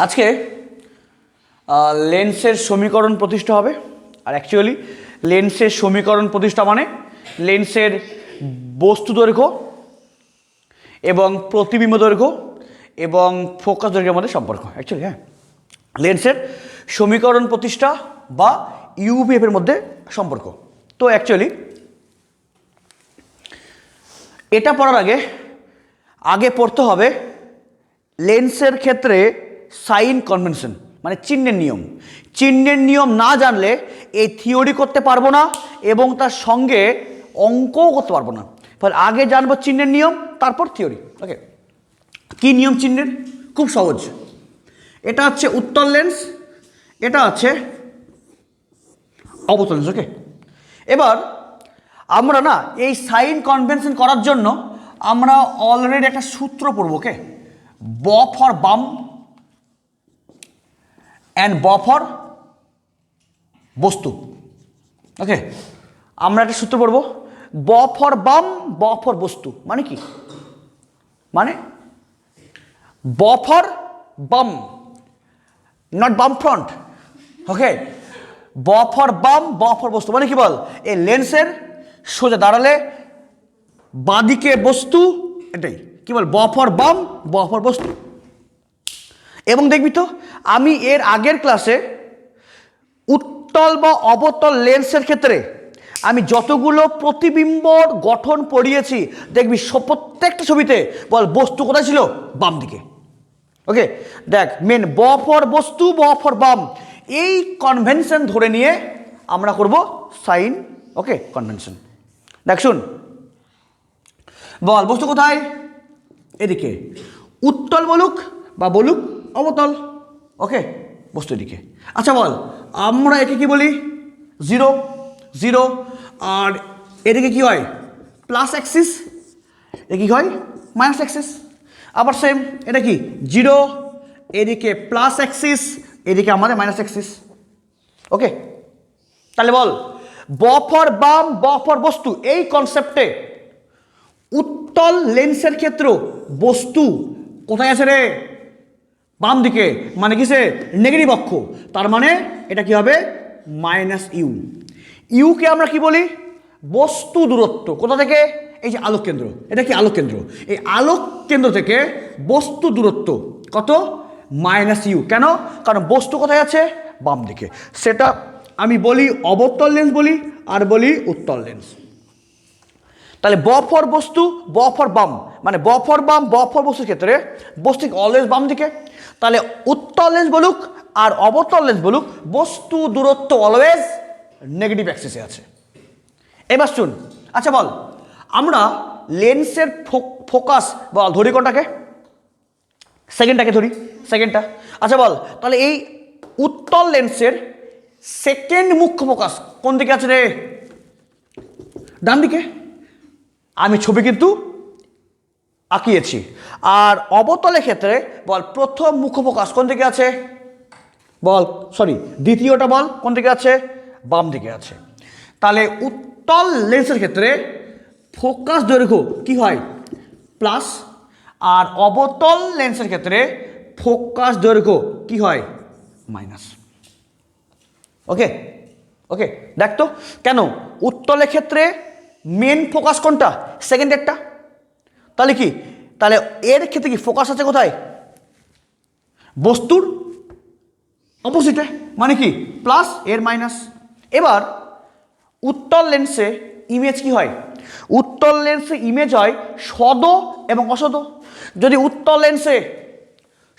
আজকে লেন্সের সমীকরণ প্রতিষ্ঠা হবে। আর অ্যাকচুয়ালি লেন্সের সমীকরণ প্রতিষ্ঠা মানে লেন্সের বস্তু দৈর্ঘ্য এবং প্রতিবিম্ব দৈর্ঘ্য এবং ফোকাস দৈর্ঘ্যের মধ্যে সম্পর্ক। অ্যাকচুয়ালি হ্যাঁ, লেন্সের সমীকরণ প্রতিষ্ঠা বা ইউভিএফের মধ্যে সম্পর্ক। তো অ্যাকচুয়ালি এটা পড়ার আগে পড়তে হবে লেন্সের ক্ষেত্রে সাইন কনভেনশন মানে চিহ্নের নিয়ম। চিহ্নের নিয়ম না জানলে এই থিওরি করতে পারবো না এবং তার সঙ্গে অঙ্কও করতে পারবো না। ফলে আগে জানবো চিহ্নের নিয়ম, তারপর থিওরি। ওকে, কি নিয়ম চিহ্নের? খুব সহজ। এটা হচ্ছে উত্তল লেন্স, এটা আছে অবতল লেন্স। ওকে, এবার আমরা না এই সাইন কনভেনশন করার জন্য আমরা অলরেডি একটা সূত্র পড়ব। ওকে, ব ফর বাম অ্যান্ড ব ফর বস্তু। ওকে, আমরা একটা সূত্র পড়ব, ব ফর বাম ব ফর বস্তু। মানে কি? মানে ব ফর বাম, নট বাম ফ্রন্ট। ওকে, ব ফর বাম ব ফর বস্তু মানে কি বল? এই লেন্সের সোজা দাঁড়ালে বাঁদিকে বস্তু, এটাই কি বল? ব ফর বাম ব ফর বস্তু। এবং দেখবি তো আমি এর আগের ক্লাসে উত্তল বা অবতল লেন্সের ক্ষেত্রে আমি যতগুলো প্রতিবিম্বর গঠন পড়িয়েছি দেখবি প্রত্যেকটা ছবিতে বল বস্তু কোথায় ছিল? বাম দিকে। ওকে, দেখ মেন ব ফর বস্তু ব ফর বাম, এই কনভেনশন ধরে নিয়ে আমরা করব সাইন। ওকে, কনভেনশন। দেখ শুন, বল বস্তু কোথায়? এদিকে। উত্তল বলুক বা বলুক অবতল। ওকে, বস্তু এদিকে। আচ্ছা বল, আমরা একে কি বলি? জিরো। জিরো। আর এদিকে কি হয়? Plus Axis. এ কি হয়? Minus Axis. আবার সেম, এটা কি? জিরো, এদিকে প্লাস অ্যাক্সিস, এদিকে আমাদের মাইনাস অ্যাক্সিস। ওকে, তাহলে বল ব ফর বাম ব ফর বস্তু, এই কনসেপ্টে উত্তল লেন্সের ক্ষেত্রে বস্তু কোথায় আছে রে? বাম দিকে। মানে কিসে? নেগেটিভ অক্ষ। তার মানে এটা কি হবে? Minus you. ইউকে আমরা কি বলি? বস্তু দূরত্ব। কোথা থেকে? এই যে আলোক কেন্দ্র, এটা কি আলোক কেন্দ্র? এই আলোক কেন্দ্র থেকে বস্তু দূরত্ব কত? Minus u. কেন? কারণ বস্তু কোথায় আছে? বাম দিকে। সেটা আমি বলি অবতল লেন্স বলি আর বলি উত্তল লেন্স। তাহলে ব ফর বস্তু ব ফর বাম মানে ব ফর বাম ব ফর বস্তুর ক্ষেত্রে বস্তু অলওয়েজ বাম দিকে। তাহলে উত্তল লেন্স বলুক আর অবতল লেন্স বলুক, বস্তু দূরত্ব অলওয়েজ নেগেটিভ অ্যাক্সিসে আছে। এবার শুন, আচ্ছা বল আমরা লেন্সের ফোকাস বল ধরি কোনটাকে? সেকেন্ডটাকে ধরি, সেকেন্ডটা। আচ্ছা বল তাহলে এই উত্তল লেন্সের সেকেন্ড মুখ্য ফোকাস কোন দিকে আছে রে? ডান দিকে। আমি ছবি কিন্তু আঁকিয়েছি। আর অবতলের ক্ষেত্রে বল প্রথম মুখ্য ফোকাস কোন দিকে আছে? বল সরি, দ্বিতীয়টা বল কোন দিকে আছে? বাম দিকে আছে। তাহলে উত্তল লেন্সের ক্ষেত্রে ফোকাস দৈর্ঘ্য কি হয়? প্লাস। আর অবতল লেন্সের ক্ষেত্রে ফোকাস দৈর্ঘ্য কি হয়? মাইনাস। ওকে, ওকে, দেখ তো কেন উত্তলের ক্ষেত্রে মেন ফোকাস কোনটা? সেকেন্ডেরটা। তাহলে কি? তাহলে এর ক্ষেত্রে কি ফোকাস আছে কোথায়? বস্তুর অপোজিটে। মানে কি? প্লাস এর মাইনাস। এবার উত্তল লেন্সে ইমেজ কি হয়? উত্তল লেন্সে ইমেজ হয় সদ এবং অসদ। যদি উত্তল লেন্সে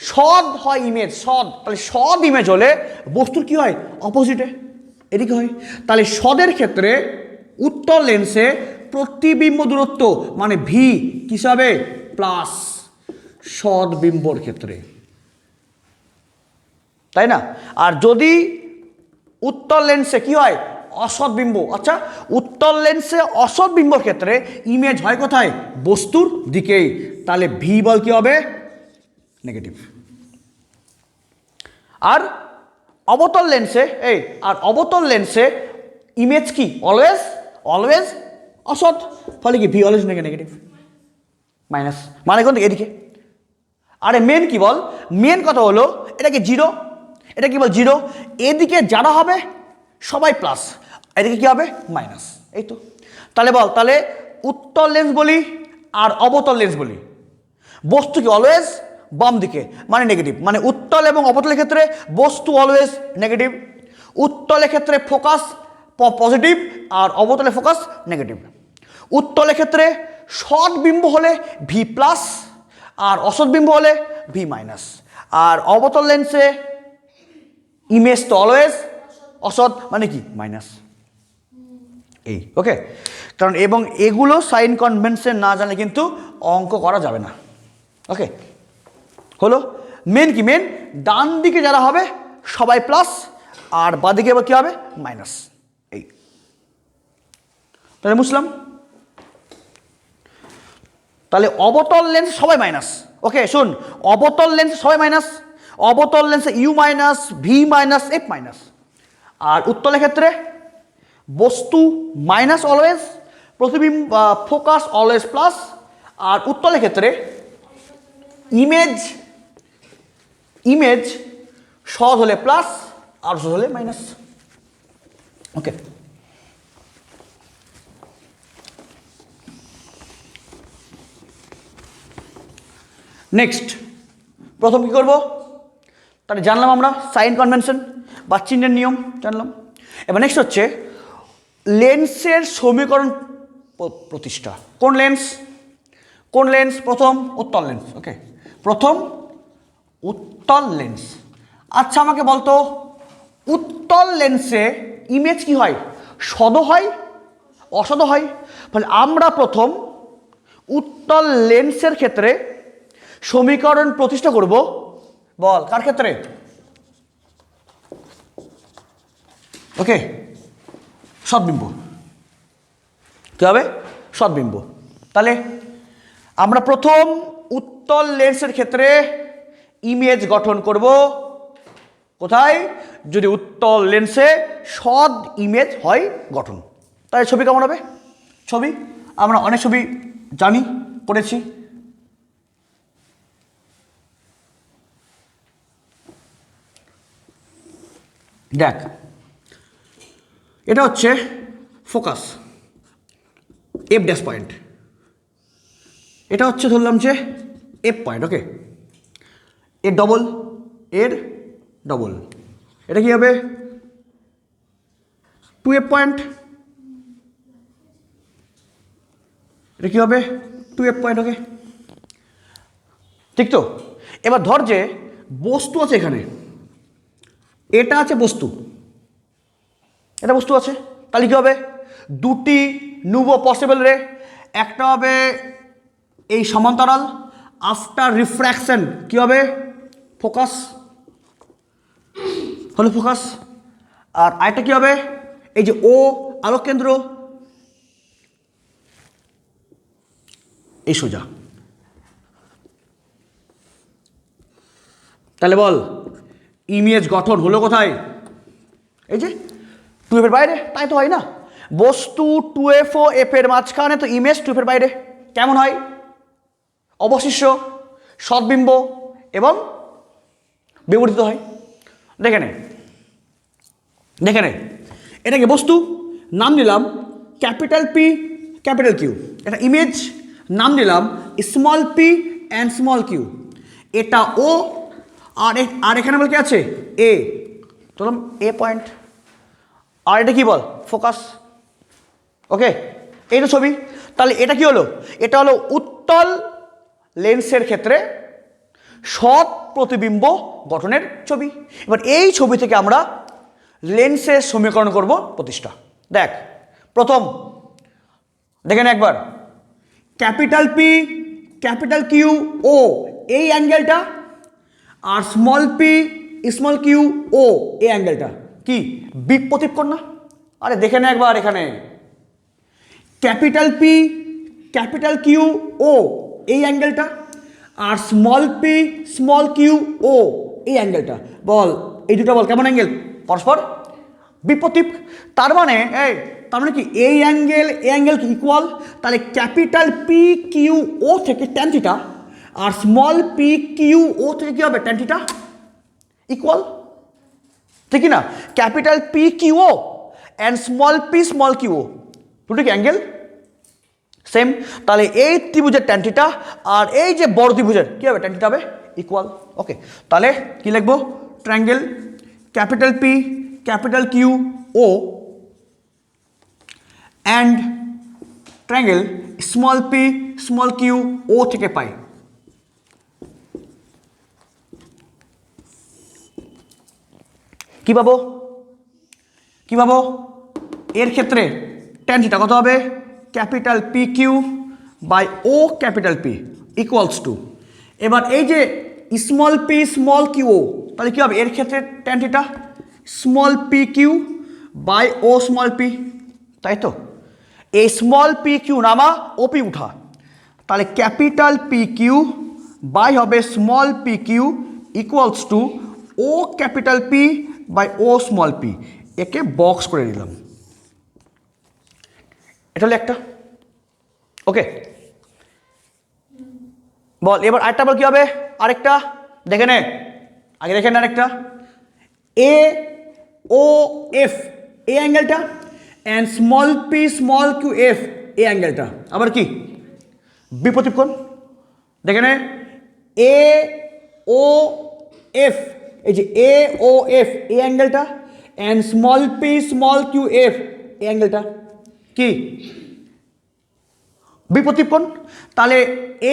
সদ হয় ইমেজ, সদ, তাহলে সদ ইমেজ হলে বস্তুর কি হয়? অপোজিটে, এদিকে হয়। তাহলে সদের ক্ষেত্রে উত্তল লেন্সে প্রতিবিম্ব দূরত্ব মানে ভি হিসাবে প্লাস সদ বিম্বর ক্ষেত্রে, তাই না? আর যদি উত্তল লেন্সে কি হয়? অসৎ বিম্ব। আচ্ছা, উত্তল লেন্সে অসৎ বিম্বর ক্ষেত্রে ইমেজ হয় কোথায়? বস্তুর দিকেই। তাহলে ভি বল কি হবে? নেগেটিভ। আর অবতল লেন্সে অবতল লেন্সে ইমেজ কি? অলওয়েজ অলওয়েজ অসৎ। ফলে কি? V always negative, minus. মানে কোন দিকে? এদিকে। আরে মেন কি বল, মেন কথা হলো এটা কি জিরো, এটা কি বল জিরো, এদিকে যারা হবে সবাই প্লাস, এদিকে কি হবে মাইনাস, এই তো। তাহলে বল, তাহলে উত্তল লেন্স বলি আর অবতল লেন্স বলি, বস্তু কি অলওয়েজ বাম দিকে মানে নেগেটিভ, মানে উত্তল এবং অবতলের ক্ষেত্রে বস্তু অলওয়েজ নেগেটিভ, উত্তলের ক্ষেত্রে ফোকাস পজিটিভ আর অবতলে ফোকাস নেগেটিভ। উত্তলের ক্ষেত্রে সৎ বিম্ব হলে ভি প্লাস আর অসৎ বিম্ব হলে ভি মাইনাস, আর অবতল লেন্সে ইমেজ তো অলওয়েজ অসৎ মানে কি মাইনাস, এই ওকে। কারণ এবং এগুলো সাইন কনভেনশন না জানলে কিন্তু অঙ্ক করা যাবে না, ওকে। হলো মেন কি, মেন ডান দিকে যারা হবে সবাই প্লাস আর বাদিকে কি হবে মাইনাস, এই। তাহলে বুঝলাম, তাহলে অবতল লেন্স সবাই মাইনাস, ওকে। শুন, অবতল লেন্স সবাই মাইনাস, অবতল লেন্সে U minus, V minus, F minus. আর উত্তলের ক্ষেত্রে বস্তু মাইনাস অলওয়েজ, প্রতিবিম্ব ফোকাস অলওয়েজ প্লাস, আর উত্তলের ক্ষেত্রে ইমেজ ইমেজ সৎ হলে প্লাস আর অসৎ হলে মাইনাস, ওকে। নেক্সট প্রথম কি করব, তাহলে জানলাম আমরা সাইন কনভেনশন বা চিহ্নের নিয়ম জানলাম। এবার নেক্সট হচ্ছে লেন্সের সমীকরণ প্রতিষ্ঠা। কোন লেন্স, কোন লেন্স, প্রথম উত্তল লেন্স, ওকে। প্রথম উত্তল লেন্স। আচ্ছা আমাকে বলতো উত্তল লেন্সে ইমেজ কি হয়, সদ হয় অসদ হয়? ফলে আমরা প্রথম উত্তল লেন্সের ক্ষেত্রে সমীকরণ প্রতিষ্ঠা করব, বল কার ক্ষেত্রে, ওকে সদ্বিম্ব, কি হবে সদ্বিম্ব। তাহলে আমরা প্রথম উত্তল লেন্সের ক্ষেত্রে ইমেজ গঠন করব কোথায়, যদি উত্তল লেন্সে সদ ইমেজ হয় গঠন। তাই ছবি কেমন হবে, ছবি আমরা অনেক ছবি জানি পড়েছি, দেখ এটা হচ্ছে ফোকাস এফ ড্যাশ পয়েন্ট, এটা হচ্ছে ধরলাম যে এফ পয়েন্ট, ওকে। এর ডবল, এর ডবল, এটা কি হবে টু এফ পয়েন্ট, এটা কি হবে টু এফ পয়েন্ট, ওকে ঠিক তো। এবার ধর যে বস্তু আছে এখানে, এটা আছে বস্তু, এটা বস্তু আছে, তাহলে কি হবে দুটি নুবো পসিবল রে, একটা হবে এই সমান্তরাল আফটার রিফ্র্যাকশন কি হবে ফোকাস, হলো ফোকাস, আর আরেকটা কি হবে এই যে ও আলোক কেন্দ্র, এই সোজা। তাহলে বল ইমেজ গঠন হলো কোথায়, এই যে টু এফের বাইরে, তাই তো হয় না, বস্তু টু এফ ও এফ এর মাঝখানে, তো ইমেজ টু এফের বাইরে কেমন হয়, অবশিষ্ট সদ্বিম্ব এবং বিবর্তিত হয়। দেখে নে, দেখে নে, এটাকে বস্তু নাম দিলাম ক্যাপিটাল পি ক্যাপিটাল কিউ, এটা ইমেজ নাম দিলাম small P and small q, এটা ও আর এখানে বল কি আছে এ, ধরলাম এ পয়েন্ট, আর এটা কি বল ফোকাস, ওকে এই তো ছবি। তাহলে এটা কি হলো, এটা হলো উত্তল লেন্সের ক্ষেত্রে সৎ প্রতিবিম্ব গঠনের ছবি। এবার এই ছবি থেকে আমরা লেন্সের সমীকরণ করব প্রতিষ্ঠা। দেখ প্রথম দেখেন একবার, capital P capital Q O এই অ্যাঙ্গেলটা, আর small P small Q O এই অ্যাঙ্গেলটা কি বিপরীত কোণ না? আরে দেখে না একবার, এখানে capital P capital Q O এই অ্যাঙ্গেলটা, আর small P small Q O এই অ্যাঙ্গেলটা, বল এই দুটো বল কেমন অ্যাঙ্গেল, পরস্পর বিপরীত। তার মানে কি এই অ্যাঙ্গেল কি ইকুয়াল, তাহলে ক্যাপিটাল পি কিউ ও থেকে ট্যান থিটা আর স্মল পি কিউ ও থেকে কী হবে ট্যান থিটা ইকুয়াল, ঠিক না? Capital P Q O and small Q O দুটো কি অ্যাঙ্গেল সেম, তাহলে এই ত্রিভুজের ট্যান থিটা আর এই যে বড় ত্রিভুজের কী হবে ট্যান থিটা হবে ইকুয়াল। ওকে, তাহলে কী লিখবো? Triangle capital P capital Q O and triangle small P small Q O থেকে পাই। কি পাবো? এর ক্ষেত্রে ট্যান থিটা কত হবে? Capital P Q by O capital P equals to, এবার এই যে স্মল পি স্মল কিউ ও, তাহলে কী হবে এর ক্ষেত্রে tan theta small P Q by O small p, তাই তো? এই স্মল পি কিউ নামা ও পি উঠা, তাহলে ক্যাপিটাল পি কিউ বাই হবে small P q equals to O capital P by O small p, একে বক্স করে দিলাম। এটা হলো একটা। ওকে, বল এবার আরেকটা বল কি হবে? আরেকটা দেখে নে, আগে দেখে নে আরেকটা। এ ও এফ এই অ্যাঙ্গেলটা and small P small Q F এই অ্যাঙ্গেলটা আবার কি বিপরীত কোণ। দেখে নে এ ও এফ, এই যে এ ও এফ এই অ্যাঙ্গেলটা and small P small Q F এই অ্যাঙ্গেলটা কি বিপরীত কোণ। তাহলে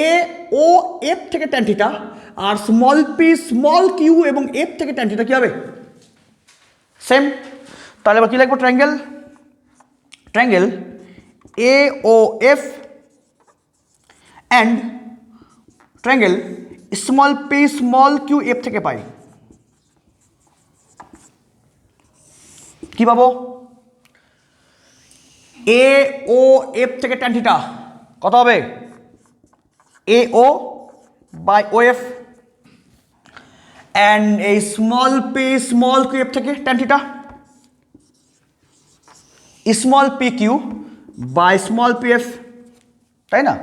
এ ও এফ থেকে ট্যান থিটা আর স্মল পি স্মল কিউ এবং এফ থেকে ট্যান থিটা কি হবে? সেম। তাহলে এবার কি লিখবো? Triangle A O F and triangle small P small Q F থেকে পাই। কি পাবো? এ ও এফ থেকে ট্যান থিটা কত হবে? A O by O F and এই small P small Q F থেকে tan theta small P Q by small P F, তাই না?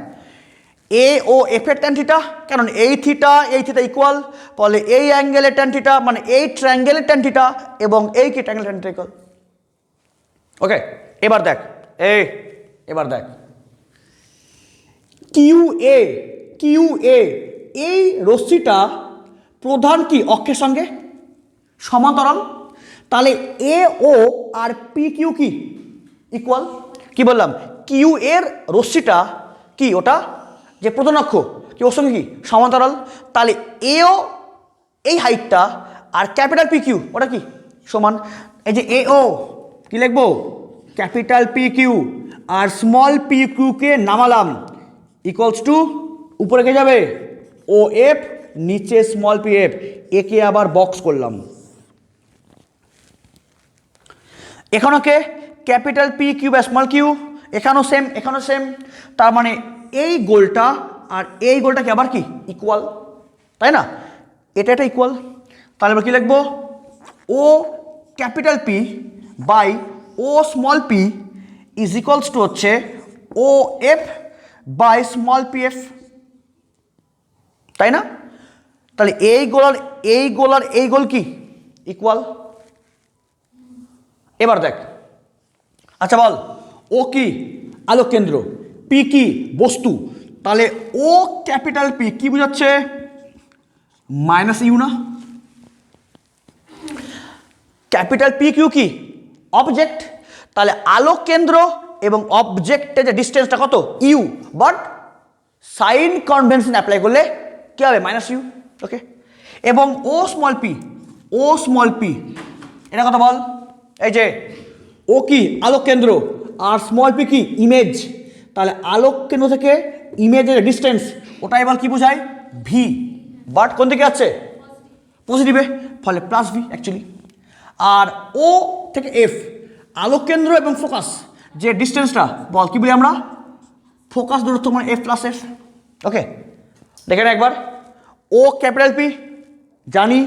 এ ও এফ এর ট্যান থিটা, কারণ এই থিটা ইকুয়াল, ফলে এই অ্যাঙ্গেলের ট্যান থিটা মানে এই ট্রায়াঙ্গেলের ট্যান থিটা এবং এই কি ট্রায়াঙ্গেল ট্যান থিটা ইকুয়াল। ওকে, এবার দেখ কিউ এ এই রশ্মিটা প্রধান কি অক্ষের সঙ্গে সমান্তরাল, তাহলে এ ও আর পি কিউ কি ইকুয়াল। কি বললাম? কিউ এর রশ্মিটা কি ওটা যে প্রধান অক্ষ কি ওর সঙ্গে কি সমান্তরাল, তাহলে এও এই হাইটটা আর ক্যাপিটাল পি কিউ ওটা কি সমান। এই যে এ ও কি লিখবো? ক্যাপিটাল পি কিউ আর স্মল পি কিউকে নামালাম ইকুয়ালস টু উপরে কে যাবে ও এফ, নিচে স্মল পি এফ, একে আবার বক্স করলাম। এখানেও কে ক্যাপিটাল পি কিউ বা স্মল কিউ, এখানেও সেম, তার মানে এই গোলটা আর এই গোলটা কি আবার কি ইকুয়াল, তাই না? এটা ইকুয়াল। তাহলে আমরা কি লিখবো? O capital P by O small P is equals to হচ্ছে O F by small P F, তাই না? তাহলে এই গোল আর এই গোল কি ইকুয়াল। এবার দেখ, আচ্ছা বল ও কি আলোক কেন্দ্র, পি কি বস্তু, তাহলে ও ক্যাপিটাল পি কি বোঝাচ্ছে? মাইনাস ইউ না? ক্যাপিটাল পি কিউ কি অবজেক্ট, তাহলে আলোক কেন্দ্র এবং অবজেক্টের যে ডিস্টেন্সটা কত U, but sign convention apply করলে কি হবে? Minus U. ওকে, এবং ও স্মল পি এটা কথা বল। এই যে ও কি আলোক কেন্দ্র আর স্মল পি কি ইমেজ, তাহলে আলোক কেন্দ্র থেকে ইমেজের ডিস্টেন্স ওটা এবার কি বোঝায়? ভি, বাট কোন দিকে আছে? পজিটিভে, ফলে প্লাস ভি অ্যাকচুয়ালি। আর ও থেকে এফ আলোক কেন্দ্র এবং ফোকাস যে ডিস্টেন্সটা বল কি বলি আমরা? ফোকাস দূরত্ব মানে এফ প্লাস এফ। ওকে, দেখেন একবার ও ক্যাপিটাল পি জানি,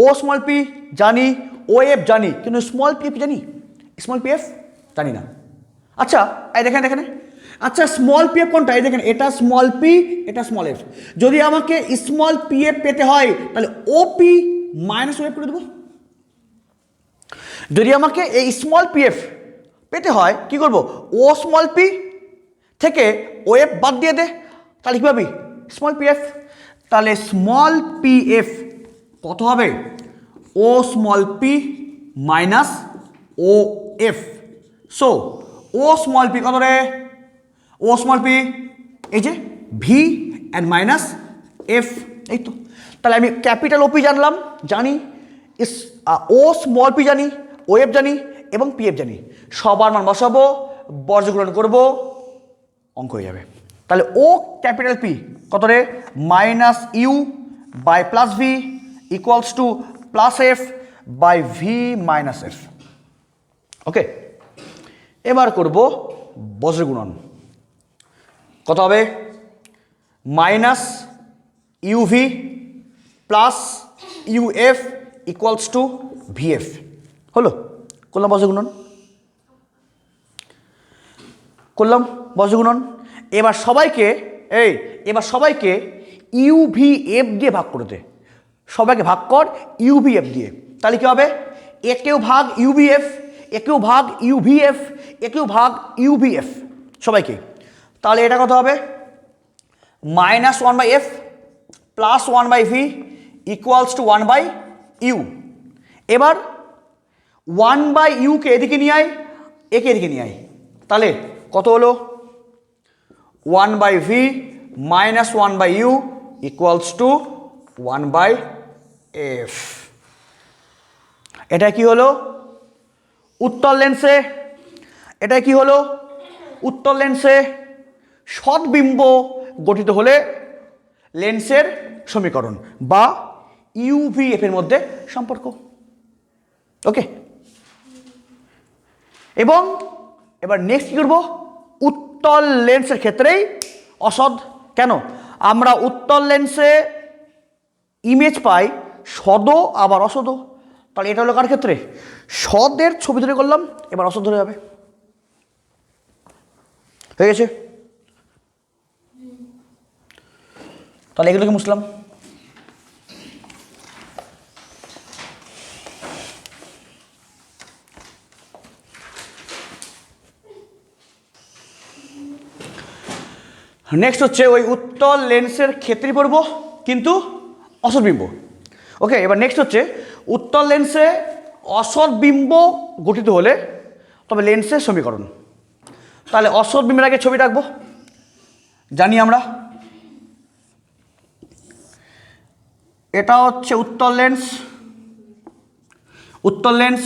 ও স্মল পি জানি, ও এফ জানি, কিন্তু স্মল পি এফ জানি, স্মল পি এফ জানি না। আচ্ছা এই দেখেন আচ্ছা স্মল পি এফ কোনটা? এই দেখেন এটা স্মল পি, এটা স্মল এফ। যদি আমাকে স্মল পি এফ পেতে হয় তাহলে ও পি মাইনাস ও এফ করে দেবো। যদি আমাকে এই স্মল পি এফ পেতে হয় কি করব? ও স্মল পি থেকে ও এফ বাদ দিয়ে দে, তাহলে কী পাবি? Small P F. তাহলে স্মল পি এফ কত হবে? ও স্মল পি মাইনাস ও এফ। সো ও স্মল পি কত রে? ও স্মল পি এই যে ভি অ্যান্ড মাইনাস এফ, এই তো। তাহলে আমি ক্যাপিটাল ওপি জানলাম, জানি ও স্মল পি জানি, ও এফ জানি এবং পি এফ জানি। সবার মান বসাবো, বর্গমূল করবো, অঙ্ক হয়ে যাবে। তাহলে ও ক্যাপিটাল পি কত রে? Minus U by plus V equals to plus F by V minus F. Okay, এবার করব বজ্রগুণন। কত হবে? Minus UV plus UF equals to VF. হলো, করলাম বজ্রগুণন, করলাম বজ্রগুণন। এবার সবাইকে ইউভি এফ দিয়ে ভাগ করে দে। সবাইকে ভাগ কর ইউভি এফ দিয়ে, তাহলে কী হবে? একেও ভাগ ইউভি এফ, একেও ভাগ ইউভি এফ, একেও ভাগ ইউভি এফ, সবাইকে। তাহলে এটা কত হবে? Minus one by F plus one by V equals to one by U. এবার ওয়ান বাই ইউকে এদিকে নিয়ে আয়, একে এদিকে নিয়ে আয়, তাহলে কত হলো? One by V minus one by U equals to one by F. এটা কি হলো? উত্তর লেন্সে, এটা কি হলো? উত্তর লেন্সে সৎবিম্ব গঠিত হলে লেন্সের সমীকরণ বা ইউভিএফ এর মধ্যে সম্পর্ক। ওকে, এবং এবার নেক্সট কী করবো? উত্তল লেন্সের ক্ষেত্রেই অসৎ। কেন? আমরা উত্তল লেন্সে ইমেজ পাই সদও আবার অসদও। তাহলে এটা হলো কার ক্ষেত্রে? সদের ছবি ধরে করলাম, এবার অসৎ ধরে যাবে। হয়ে গেছে? তাহলে এগুলোকে মুছলাম। নেক্সট হচ্ছে ওই উত্তল লেন্সের ক্ষেত্রেই পড়ব কিন্তু অসৎ বিম্ব। ওকে, এবার নেক্সট হচ্ছে উত্তল লেন্সে অসৎ বিম্ব গঠিত হলে তবে লেন্সের সমীকরণ। তাহলে অসৎ বিম্বের আগে ছবি রাখবো, জানি আমরা এটা হচ্ছে উত্তল লেন্স, উত্তল লেন্স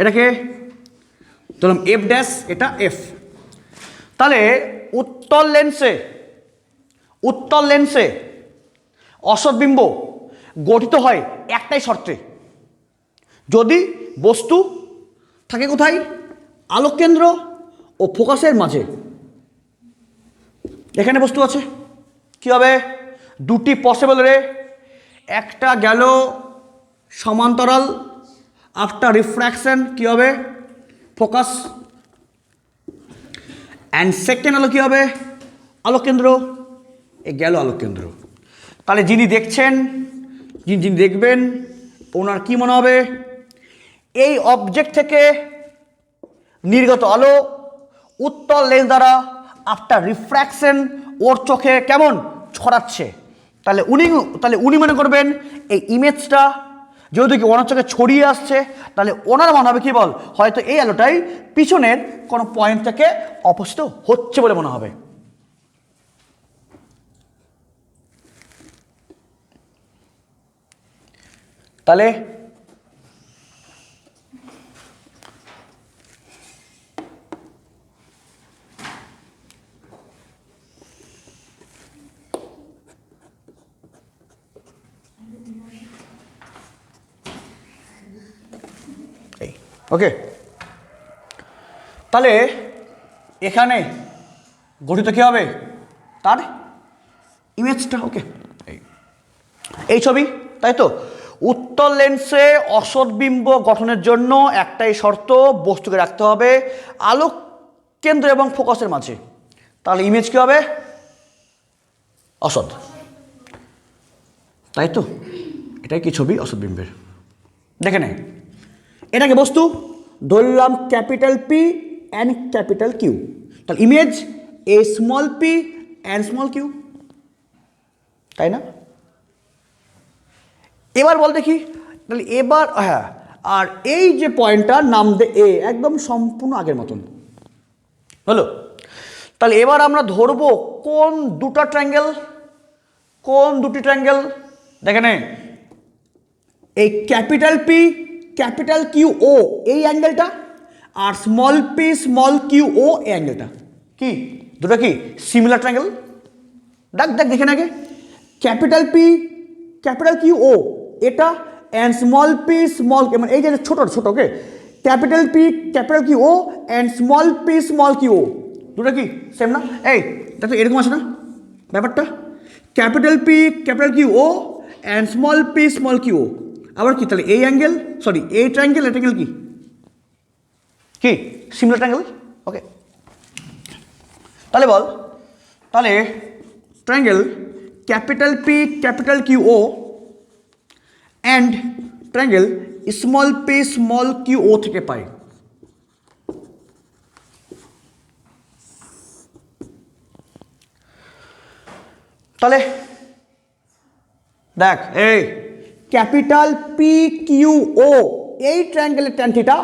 এটাকে ধরলাম এফ ড্যাশ, এটা এফ। তাহলে উত্তল লেন্সে অসৎ বিম্ব গঠিত হয় একটাই শর্তে, যদি বস্তু থাকে কোথায়? আলোক কেন্দ্র ও ফোকাসের মাঝে। এখানে বস্তু আছে, কি হবে? দুটি পসিবল রে, একটা গেল সমান্তরাল আফটার রিফ্র্যাকশন, কি হবে? ফোকাস। অ্যান্ড সেকেন্ড হলো কি হবে? আলোক কেন্দ্র। এ গেল আলোক কেন্দ্র। তাহলে যিনি দেখছেন, যিনি দেখবেন, ওনার কি মনে হবে? এই অবজেক্ট থেকে নির্গত আলো উত্তল লেন্স দ্বারা আফটার রিফ্র্যাকশন ওর চোখে কেমন ছড়াচ্ছে। তাহলে উনি মনে করবেন এই ইমেজটা যেহেতু কি ওনার চোখে ছড়িয়ে আসছে, তাহলে ওনার মনে হবে কি বল? হয়তো এই আলোটাই পিছনের কোনো পয়েন্ট থেকে অপসৃত হচ্ছে বলে মনে হবে। তাহলে ওকে, তাহলে এখানে গঠিত কী হবে? তার ইমেজটা। ওকে, এই ছবি, তাই তো? উত্তল লেন্সে অসৎবিম্ব গঠনের জন্য একটাই শর্ত, বস্তুকে রাখতে হবে আলোক কেন্দ্র এবং ফোকাসের মাঝে, তাহলে ইমেজ কী হবে? অসৎ, তাই তো? এটাই কি ছবি অসৎবিম্বের। দেখে নে, এটাকে বস্তু ধরলাম capital P and capital Q, তাহলে ইমেজ এ small P and small Q, তাই না? এবার বল দেখি, তাহলে এবার হ্যাঁ, আর এই যে পয়েন্টটার নাম দে এ, একদম সম্পূর্ণ আগের মতন হলো। তাহলে এবার আমরা ধরবো কোন দুটো ট্রায়াঙ্গেল, কোন দুটি ট্রায়াঙ্গেল? দেখে নে, এই capital P capital Q O এই অ্যাঙ্গেলটা, আর small P small Q O এই অ্যাঙ্গেলটা, কি দুটো কি সিমিলার ট্রায়াঙ্গেল? দেখ দেখ দেখে নাকি, ক্যাপিটাল পি ক্যাপিটাল কিউ ও এটা, অ্যান্ড স্মল পি স্মল, মানে এই যে ছোটো ছোটো, okay, capital P capital Q O and small P small Q O, দুটো কি সেম না? এই দেখো এরকম আছে না ব্যাপারটা, capital P capital Q O and small P small Q O, আবার কি তাহলে এই অ্যাঙ্গেল, সরি এই ট্রায়াঙ্গেল, এই ট্রায়াঙ্গেল কি কি সিমিলার ট্রায়াঙ্গেল, ওকে। তাহলে বল, তাহলে triangle capital P capital Q O and triangle small P small Q O থেকে পাই, তাহলে দেখ এই ক্যাপিটাল পি কিউ ও এই ট্রায়াঙ্গেলের tan theta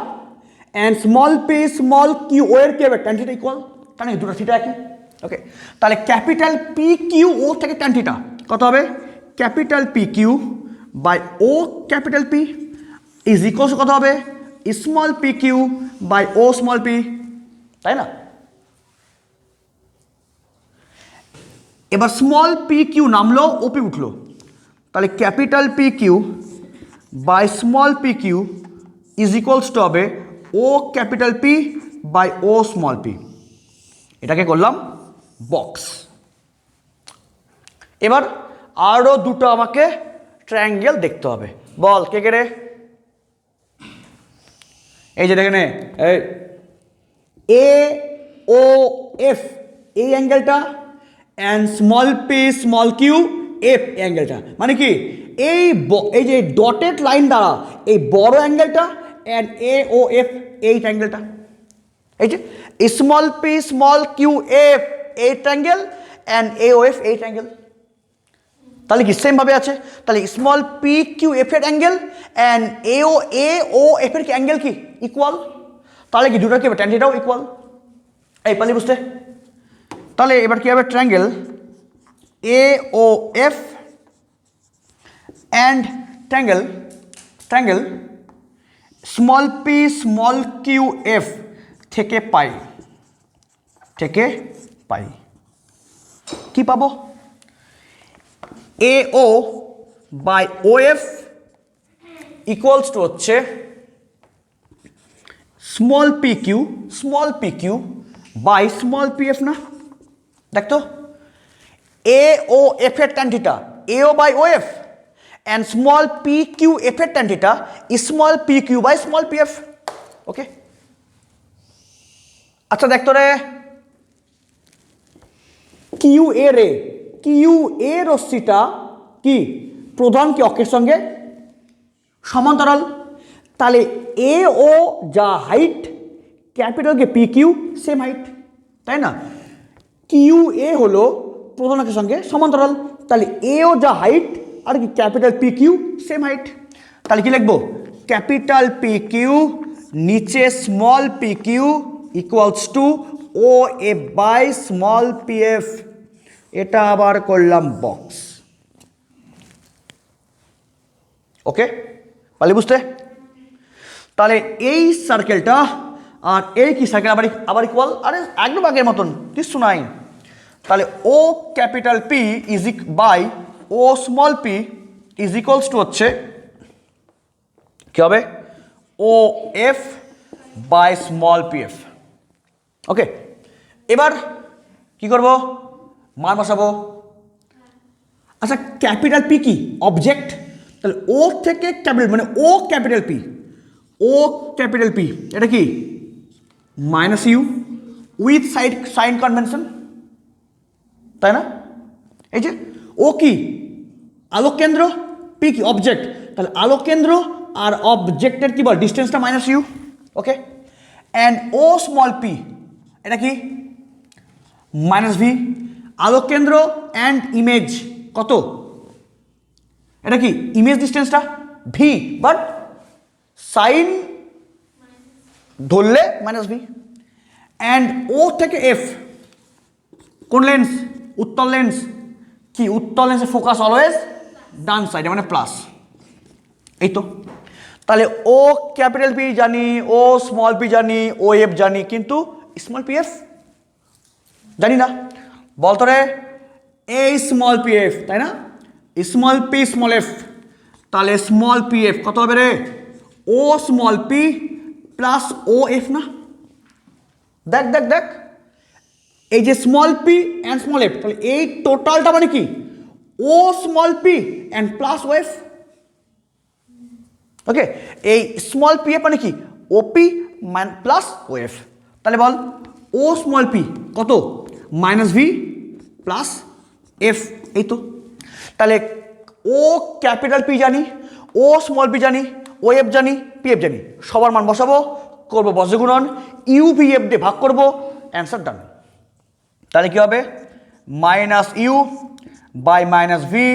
and small P small Q O এর কি হবে? ট্যান থিটা ইকুয়াল, তাহলে দুটো থিটা একই, ওকে। তাহলে ক্যাপিটাল পি কিউ ও থেকে ট্যান থিটা কত হবে? Capital P Q by O capital P is equals কত হবে? Small P Q by O small p, তাই না? এবার স্মল পি কিউ নামলো, ওপি উঠলো, তাহলে capital P Q by small P Q is equals to হবে O capital P by O small P, এটাকে করলাম বক্স। এবার আরও দুটো আমাকে ট্রায়াঙ্গেল দেখতে হবে, বল কে কে রে? এই যে দেখে নে, এ ও এফ এই অ্যাঙ্গেলটা and small P small Q F অ্যাঙ্গেলটা, মানে কি এই এই যে ডটেড লাইন দ্বারা এই বড় অ্যাঙ্গেলটা অ্যান্ড এ ও এফ এই ট্রায়াঙ্গেলটা, এই যে small P small Q F এই triangle and A O F এই ট্রায়াঙ্গেল, তাহলে কি সেমভাবে আছে, তাহলে স্মল পি কিউ এফ এর angle and A O F এর কি অ্যাঙ্গেল কি ইকুয়াল, তাহলে কি দুটো কি হবে? ট্যান থিটাও ইকুয়াল, এই পারলি বুঝতে? তাহলে এবার কি হবে? Triangle A O F and triangle small P small Q F থেকে পাই কি পাবো? A O by O F equals to হচ্ছে small P Q by small P F, না দেখতো এ ও এফ এর tan theta A O by O F and small P Q F এর tan theta small P Q by small P F, okay. আচ্ছা দেখতো রে, Q এ রশ্মিটা কি প্রধান কি অক্ষের সঙ্গে সমান্তরাল, তাহলে এ ও যা হাইট ক্যাপিটাল কে পি কিউ সেম হাইট, তাই না? কিউ এ হলো প্রধান অক্ষের সঙ্গে সমান্তরাল, তাহলে এ ও যা হাইট আর কি capital P Q same height, তাহলে কি লিখবো? ক্যাপিটাল পি কিউ নিচে small P q equals to O F by small P F, এটা আবার করলাম বক্স, ওকে পারলি বুঝতে? তাহলে এই সার্কেলটা আর এই কি সার্কেল আবার ইকুয়াল, আরে একদম আগের মতন কিছু নাই, তাহলে O capital P is by O small P is equals to হচ্ছে কি হবে? O F by small P F, okay. এবার কি করব? মান বসাবো। আচ্ছা ক্যাপিটাল পি কি অবজেক্ট, তাহলে ও থেকে ক্যাপিটাল মানে O capital P, O capital P এটা কি minus U with sign convention, তাই না? এই যে ও কি আলোক কেন্দ্র, পি কি অবজেক্ট, তাহলে আলোক কেন্দ্র আর অবজেক্টের কি বল ডিস্টেন্সটা minus U. Okay, and O small P এটা কি মাইনাস ভি, আলোক কেন্দ্র অ্যান্ড ইমেজ কত, এটা কি ইমেজ ডিস্টেন্সটা ভি, বাট সাইন ধরলে মাইনাস ভি। অ্যান্ড ও থেকে এফ কোন লেন্স, উত্তল লেন্স, কি উত্তল লেন্সের ফোকাস অলওয়েজ ডান সাইডে মানে প্লাস। এই তো তাহলে ও ক্যাপিটাল পি জানি, ও স্মল পি জানি, ও এফ জানি, কিন্তু স্মল পি এফ জানি না। বলতো রে এ স্মল পি এফ, তাই না? স্মল পি স্মল এফ, তাহলে স্মল পি এফ কত হবে রে, O small P plus O F না? দেখ দেখ দেখ, এই যে small P and small F, তাহলে এই টোটালটা মানে কি O small P and plus O F. Okay, এই স্মল পি এফ মানে কি ওপি প্লাস ও এফ, তাহলে বল ও স্মল পি কত মাইনাস ভি প্লাস এফ। এই তো তাহলে ও ক্যাপিটাল পি জানি, ও স্মল পি জানি, ও এফ জানি, পি এফ জানি, সবার মান বসাবো, করবো বজ্রগুণন, ইউ ভি এফ দিয়ে ভাগ করবো, অ্যান্সার ডান। তাহলে কি হবে minus U by minus V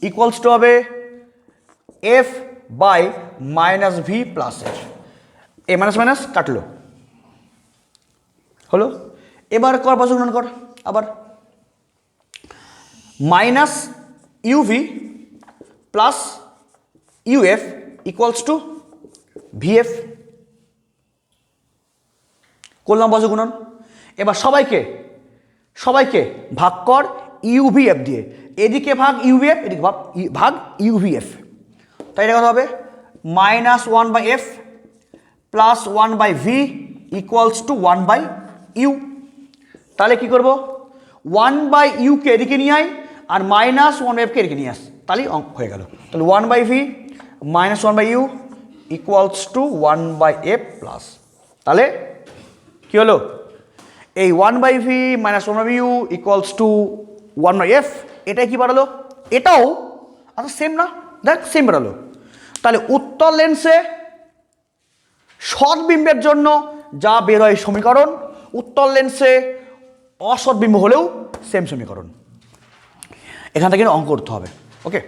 equals to হবে F by minus V plus F. এ মাইনাস মাইনাস কাটলো, হলো। এবার কর বজ্রগুণন কর, আবার minus UV plus UF equals to VF, করলাম বজ্রগুণন। এবার সবাইকে সবাইকে ভাগ কর ইউভিএফ দিয়ে, এদিকে ভাগ ইউভিএফ, এদিকে ভাগ ইউভিএফ, তাই এটা কত হবে minus one by F plus one by V equals to one by U. তাহলে কি করবো ওয়ান বাই ইউকে এদিকে নিয়ে আয় আর মাইনাস ওয়ান বাই এফকে এদিকে নিয়ে আস, তাহলেই অঙ্ক হয়ে গেল। তাহলে one by V minus one by U equals to one by F plus, তাহলে কি হলো এই one by V minus one by U equals to one by F, এটাই কি বাড়ালো, এটাও আচ্ছা সেম না, দেখ সেম বাড়ালো। তাহলে উত্তল লেন্সে সৎবিম্বের জন্য যা বের হয় সমীকরণ, উত্তল লেন্সে অসৎবিম্ব হলেও সেম সমীকরণ। এখান থেকে অঙ্ক করতে হবে। ওকে।